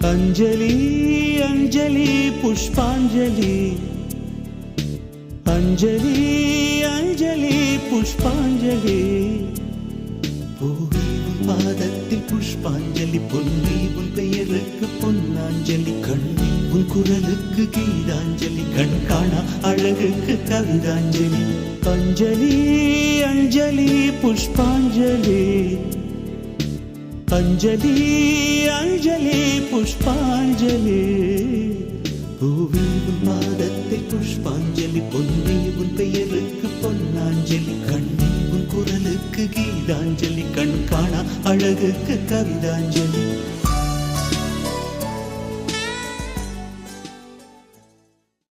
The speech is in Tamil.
அஞ்சலி அஞ்சலி புஷ்பாஞ்சலி அஞ்சலி அஞ்சலி புஷ்பாஞ்சலி பூவே உன் பாதத்தில் புஷ்பாஞ்சலி பொன்னி உன் பெயருக்கு பொன்னாஞ்சலி கண்ணி உன் குரலுக்கு கீதாஞ்சலி கண் காணா அழகுக்கு கவிதாஞ்சலி அஞ்சலி அஞ்சலி புஷ்பாஞ்சலி அஞ்சலி அஞ்சலி புஷ்பாஞ்சலி பூவே உன் பாதத்தில் புஷ்பாஞ்சலி பொன்னி உன் பெயருக்கு பொன்னாஞ்சலி கண்ணி உன் குரலுக்கு கீதாஞ்சலி கண் காணா அழகுக்கு கவிதாஞ்சலி